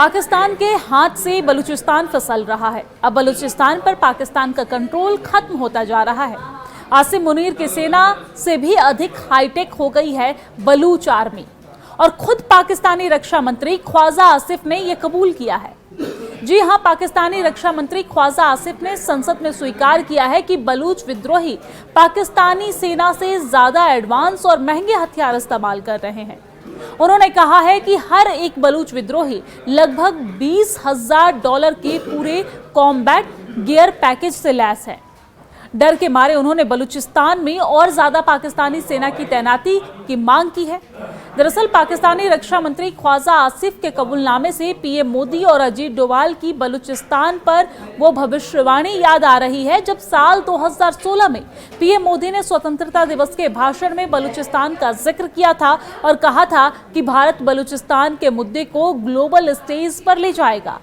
पाकिस्तान के हाथ से बलूचिस्तान फिसल रहा है। अब बलूचिस्तान पर पाकिस्तान का कंट्रोल खत्म होता जा रहा है। आसिम मुनीर की सेना से भी अधिक हाईटेक हो गई है बलूच आर्मी, और खुद पाकिस्तानी रक्षा मंत्री ख्वाजा आसिफ ने यह कबूल किया है। जी हां, पाकिस्तानी रक्षा मंत्री ख्वाजा आसिफ ने संसद में स्वीकार किया है कि बलूच विद्रोही पाकिस्तानी सेना से ज्यादा एडवांस और महंगे हथियार इस्तेमाल कर रहे हैं। उन्होंने कहा है कि हर एक बलूच विद्रोही लगभग $20,000 के पूरे कॉम्बैट गियर पैकेज से लैस है। डर के मारे उन्होंने बलूचिस्तान में और ज्यादा पाकिस्तानी सेना की तैनाती की मांग की है। दरअसल पाकिस्तानी रक्षा मंत्री ख्वाजा आसिफ के कबूलनामे से पीएम मोदी और अजीत डोभाल की बलूचिस्तान पर वो भविष्यवाणी याद आ रही है, जब साल 2016 में पीएम मोदी ने स्वतंत्रता दिवस के भाषण में बलूचिस्तान का जिक्र किया था और कहा था कि भारत बलूचिस्तान के मुद्दे को ग्लोबल स्टेज पर ले जाएगा।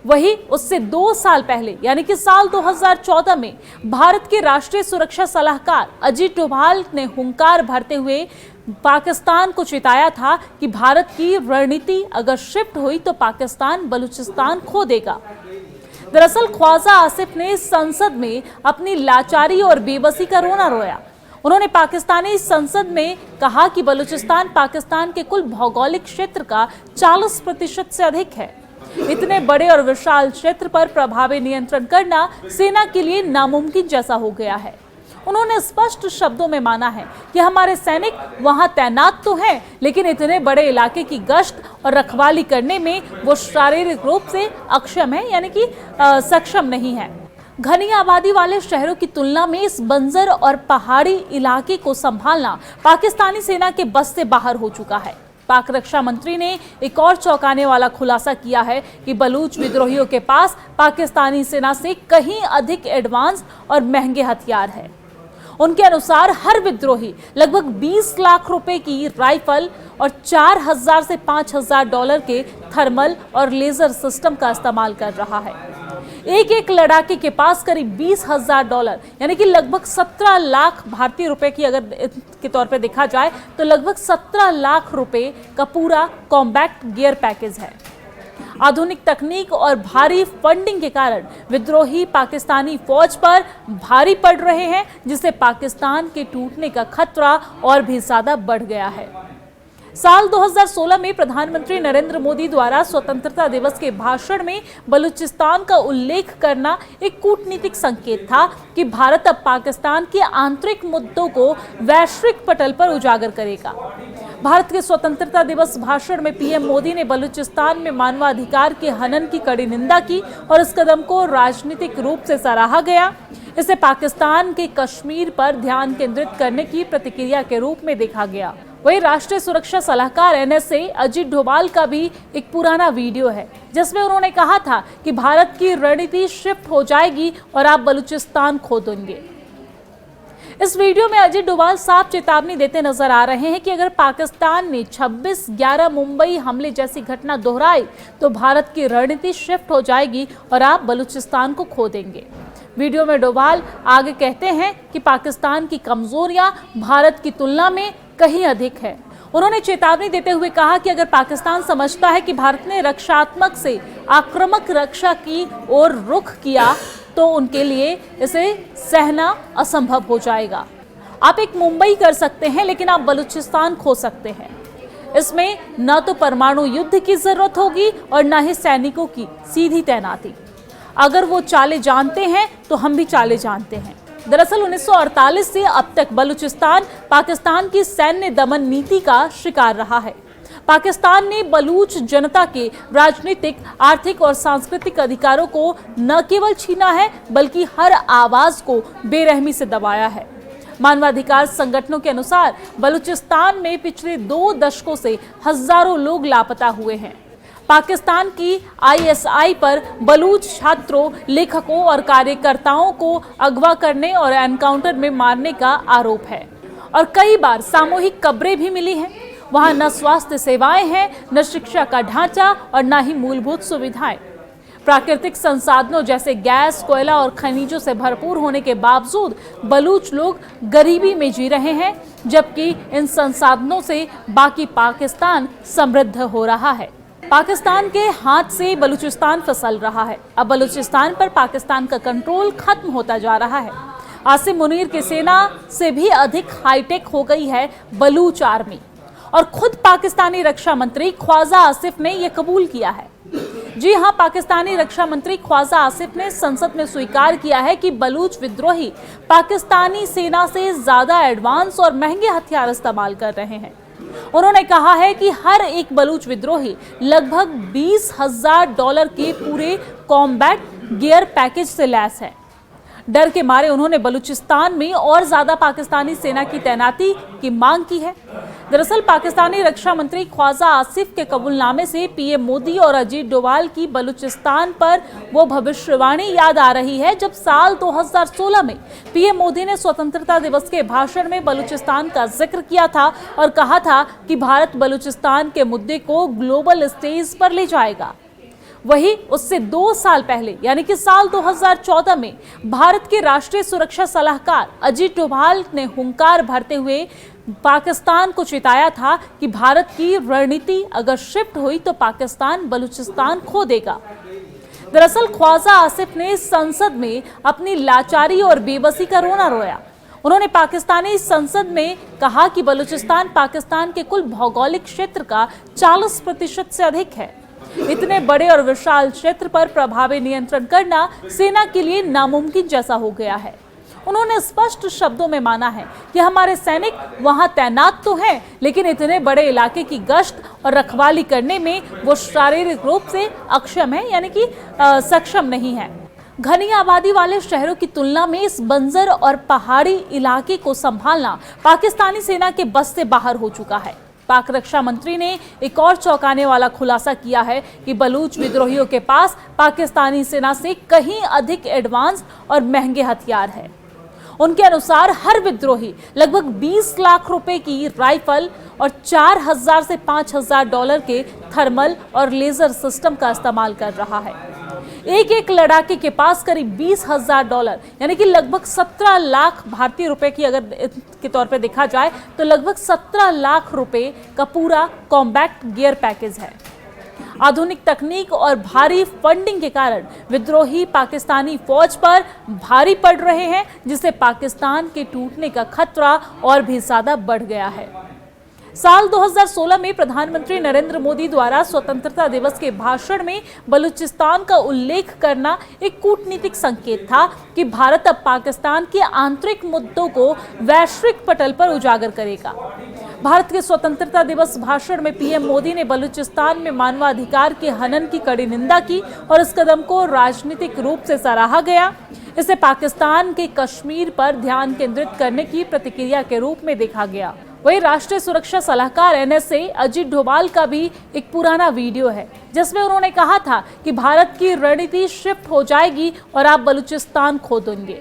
वहीं उससे 2 साल पहले यानी कि साल 2014 में भारत के राष्ट्रीय सुरक्षा सलाहकार अजीत डोभाल ने हुंकार भरते हुए पाकिस्तान को चेताया था कि भारत की रणनीति अगर शिफ्ट हुई तो पाकिस्तान बलूचिस्तान खो देगा। दरअसल ख्वाजा आसिफ ने संसद में अपनी लाचारी और बेबसी का रोना रोया। उन्होंने पाकिस्तानी संसद में कहा कि बलूचिस्तान पाकिस्तान के कुल भौगोलिक क्षेत्र का 40% से अधिक है। इतने बड़े और विशाल क्षेत्र पर प्रभावी नियंत्रण करना सेना के लिए नामुमकिन जैसा हो गया है। उन्होंने स्पष्ट शब्दों में माना है कि हमारे सैनिक वहां तैनात तो हैं, लेकिन इतने बड़े इलाके की गश्त और रखवाली करने में वो शारीरिक रूप से अक्षम है, यानी कि सक्षम नहीं है। घनी आबादी वाले शहरों की तुलना में इस बंजर और पहाड़ी इलाके को संभालना पाकिस्तानी सेना के बस से बाहर हो चुका है। पाक रक्षा मंत्री ने एक और चौंकाने वाला खुलासा किया है कि बलूच विद्रोहियों के पास पाकिस्तानी सेना से कहीं अधिक एडवांस और महंगे हथियार है। उनके अनुसार हर विद्रोही लगभग 20 लाख रुपए की राइफल और $4,000 से $5,000 के थर्मल और लेजर सिस्टम का इस्तेमाल कर रहा है। एक लड़ाके के पास करीब $20,000 यानी कि लगभग 17 लाख भारतीय रुपए की अगर के तौर पे देखा जाए तो लगभग 17 लाख रुपए का पूरा कॉम्बैट गियर पैकेज है। आधुनिक तकनीक और भारी फंडिंग के कारण विद्रोही पाकिस्तानी फौज पर भारी पड़ रहे हैं, जिससे पाकिस्तान के टूटने का खतरा और भी ज्यादा बढ़ गया है। साल 2016 में प्रधानमंत्री नरेंद्र मोदी द्वारा स्वतंत्रता दिवस के भाषण में बलूचिस्तान का उल्लेख करना एक कूटनीतिक संकेत था कि भारत अब पाकिस्तान के आंतरिक मुद्दों को वैश्विक पटल पर उजागर करेगा। भारत के स्वतंत्रता दिवस भाषण में पीएम मोदी ने बलूचिस्तान में मानवाधिकार के हनन की कड़ी निंदा की और इस कदम को राजनीतिक रूप से सराहा गया। इसे पाकिस्तान के कश्मीर पर ध्यान केंद्रित करने की प्रतिक्रिया के रूप में देखा गया। वहीं राष्ट्रीय सुरक्षा सलाहकार एनएसए अजीत डोभाल का भी एक पुराना वीडियो है, जिसमें उन्होंने कहा था कि भारत की रणनीति शिफ्ट हो जाएगी और आप बलूचिस्तान खो देंगे। इस वीडियो में अजीत डोभाल साफ चेतावनी देते नजर आ रहे हैं कि अगर पाकिस्तान ने 26/11 मुंबई हमले जैसी घटना दोहराई तो भारत की रणनीति शिफ्ट हो जाएगी और आप बलूचिस्तान को खो देंगे। वीडियो में डोभाल आगे कहते हैं कि पाकिस्तान की कमजोरियां भारत की तुलना में कहीं अधिक है। उन्होंने चेतावनी देते हुए कहा कि अगर पाकिस्तान समझता है कि भारत ने रक्षात्मक से आक्रामक रक्षा की ओर रुख किया तो उनके लिए इसे सहना असंभव हो जाएगा। आप एक मुंबई कर सकते हैं, लेकिन आप बलूचिस्तान खो सकते हैं। इसमें न तो परमाणु युद्ध की जरूरत होगी और न ही सैनिकों की सीधी तैनाती। अगर वो चालें जानते हैं तो हम भी चालें जानते हैं। दरअसल 1948 से अब तक बलूचिस्तान पाकिस्तान की सैन्य दमन नीति का शिकार रहा है। पाकिस्तान ने बलूच जनता के राजनीतिक, आर्थिक और सांस्कृतिक अधिकारों को न केवल छीना है, बल्कि हर आवाज को बेरहमी से दबाया है। मानवाधिकार संगठनों के अनुसार बलूचिस्तान में पिछले 2 दशकों से हजारों लोग लापता हुए हैं। पाकिस्तान की आईएसआई पर बलूच छात्रों, लेखकों और कार्यकर्ताओं को अगवा करने और एनकाउंटर में मारने का आरोप है और कई बार सामूहिक कब्रें भी मिली हैं। वहां न स्वास्थ्य सेवाएं हैं, न शिक्षा का ढांचा और न ही मूलभूत सुविधाएं। प्राकृतिक संसाधनों जैसे गैस, कोयला और खनिजों से भरपूर होने के बावजूद बलूच लोग गरीबी में जी रहे हैं, जबकि इन संसाधनों से बाकी पाकिस्तान समृद्ध हो रहा है। पाकिस्तान के हाथ से बलूचिस्तान फिसल रहा है। अब बलूचिस्तान पर पाकिस्तान का कंट्रोल खत्म होता जा रहा है। आसिम मुनीर की सेना से भी अधिक हाईटेक हो गई है बलूच आर्मी, और खुद पाकिस्तानी रक्षा मंत्री ख्वाजा आसिफ ने यह कबूल किया है। जी हां, पाकिस्तानी रक्षा मंत्री ख्वाजा आसिफ ने संसद में स्वीकार किया है कि बलूच विद्रोही पाकिस्तानी सेना से ज्यादा एडवांस और महंगे हथियार इस्तेमाल कर रहे हैं। उन्होंने कहा है कि हर एक बलूच विद्रोही लगभग $20,000 के पूरे कॉम्बैट गियर पैकेज से लैस है। डर के मारे उन्होंने बलूचिस्तान में और ज्यादा पाकिस्तानी सेना की तैनाती की मांग की है। दरअसल पाकिस्तानी रक्षा मंत्री ख्वाजा आसिफ के कबूलनामे से पीएम मोदी और अजीत डोभाल की बलूचिस्तान पर वो भविष्यवाणी याद आ रही है, जब साल 2016 में पीएम मोदी ने स्वतंत्रता दिवस के भाषण में बलूचिस्तान का जिक्र किया था और कहा था कि भारत बलूचिस्तान के मुद्दे को ग्लोबल स्टेज पर ले जाएगा। वहीं उससे 2 साल पहले यानी कि साल 2014 में भारत के राष्ट्रीय सुरक्षा सलाहकार अजीत डोभाल ने हुंकार भरते हुए पाकिस्तान को चेताया था कि भारत की रणनीति अगर शिफ्ट हुई तो पाकिस्तान बलूचिस्तान खो देगा। दरअसल ख्वाजा आसिफ ने संसद में अपनी लाचारी और बेबसी का रोना रोया। उन्होंने पाकिस्तानी संसद में कहा कि बलूचिस्तान पाकिस्तान के कुल भौगोलिक क्षेत्र का 40% से अधिक है। इतने बड़े और विशाल क्षेत्र पर प्रभावी नियंत्रण करना सेना के लिए नामुमकिन जैसा हो गया है। उन्होंने स्पष्ट शब्दों में माना है कि हमारे सैनिक वहां तैनात तो हैं, लेकिन इतने बड़े इलाके की गश्त और रखवाली करने में वो शारीरिक रूप से अक्षम है, यानी कि सक्षम नहीं है। घनी आबादी वाले शहरों की तुलना में इस बंजर और पहाड़ी इलाके को संभालना पाकिस्तानी सेना के बस से बाहर हो चुका है। पाक रक्षा मंत्री ने एक और चौंकाने वाला खुलासा किया है कि बलूच विद्रोहियों के पास पाकिस्तानी सेना से कहीं अधिक एडवांस और महंगे हथियार है। उनके अनुसार हर विद्रोही लगभग 20 लाख रुपए की राइफल और $4,000 से $5,000 के थर्मल और लेजर सिस्टम का इस्तेमाल कर रहा है। एक लड़ाके के पास करीब $20,000 यानी कि लगभग 17 लाख भारतीय रुपए की अगर के तौर पे देखा जाए तो लगभग 17 लाख रुपए का पूरा कॉम्बैट गियर पैकेज है। आधुनिक तकनीक और भारी फंडिंग के कारण विद्रोही पाकिस्तानी फौज पर भारी पड़ रहे हैं, जिससे पाकिस्तान के टूटने का खतरा और भी ज्यादा बढ़ गया है। साल 2016 में प्रधानमंत्री नरेंद्र मोदी द्वारा स्वतंत्रता दिवस के भाषण में बलूचिस्तान का उल्लेख करना एक कूटनीतिक संकेत था कि भारत अब पाकिस्तान के आंतरिक मुद्दों को वैश्विक पटल पर उजागर करेगा। भारत के स्वतंत्रता दिवस भाषण में पीएम मोदी ने बलूचिस्तान में मानवाधिकार के हनन की कड़ी निंदा की और इस कदम को राजनीतिक रूप से सराहा गया। इसे पाकिस्तान के कश्मीर पर ध्यान केंद्रित करने की प्रतिक्रिया के रूप में देखा गया। वहीं राष्ट्रीय सुरक्षा सलाहकार NSA अजीत डोभाल का भी एक पुराना वीडियो है, जिसमें उन्होंने कहा था कि भारत की रणनीति शिफ्ट हो जाएगी और आप बलूचिस्तान खो देंगे।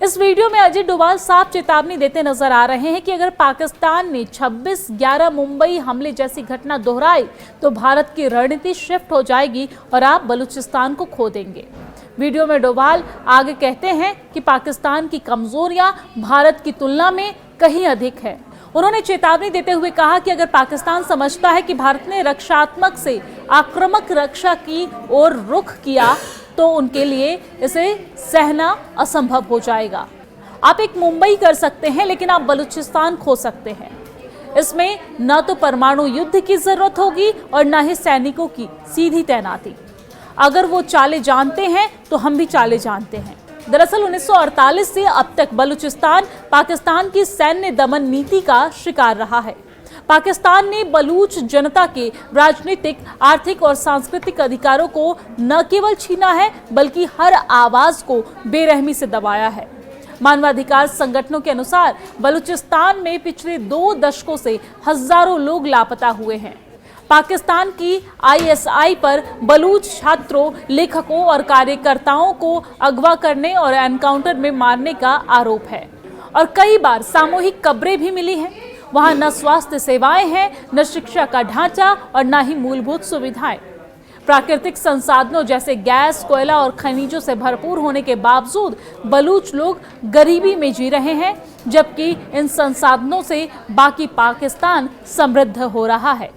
इस वीडियो में अजीत डोभाल साफ चेतावनी देते नजर आ रहे हैं कि अगर पाकिस्तान ने 26/11 मुंबई हमले जैसी घटना दोहराई तो भारत की रणनीति शिफ्ट हो जाएगी और आप बलूचिस्तान को खो देंगे। वीडियो में डोभाल आगे कहते हैं कि पाकिस्तान की कमजोरियां भारत की तुलना में कहीं अधिक है। उन्होंने चेतावनी देते हुए कहा कि अगर पाकिस्तान समझता है कि भारत ने रक्षात्मक से आक्रामक रक्षा की ओर रुख किया तो उनके लिए इसे सहना असंभव हो जाएगा। आप एक मुंबई कर सकते हैं, लेकिन आप बलूचिस्तान खो सकते हैं। इसमें न तो परमाणु युद्ध की जरूरत होगी और न ही सैनिकों की सीधी तैनाती। अगर वो चालें जानते हैं तो हम भी चालें जानते हैं। दरअसल 1948 से अब तक बलूचिस्तान पाकिस्तान की सैन्य दमन नीति का शिकार रहा है। पाकिस्तान ने बलूच जनता के राजनीतिक, आर्थिक और सांस्कृतिक अधिकारों को न केवल छीना है बल्कि हर आवाज को बेरहमी से दबाया है। मानवाधिकार संगठनों के अनुसार बलूचिस्तान में पिछले 2 दशकों से हजारों लोग लापता हुए हैं। पाकिस्तान की ISI पर बलूच छात्रों, लेखकों और कार्यकर्ताओं को अगवा करने और एनकाउंटर में मारने का आरोप है और कई बार सामूहिक कब्रें भी मिली हैं। वहां न स्वास्थ्य सेवाएं हैं, न शिक्षा का ढांचा और न ही मूलभूत सुविधाएं। प्राकृतिक संसाधनों जैसे गैस, कोयला और खनिजों से भरपूर होने के बावजूद बलूच लोग गरीबी में जी रहे हैं, जबकि इन संसाधनों से बाकी पाकिस्तान समृद्ध हो रहा है।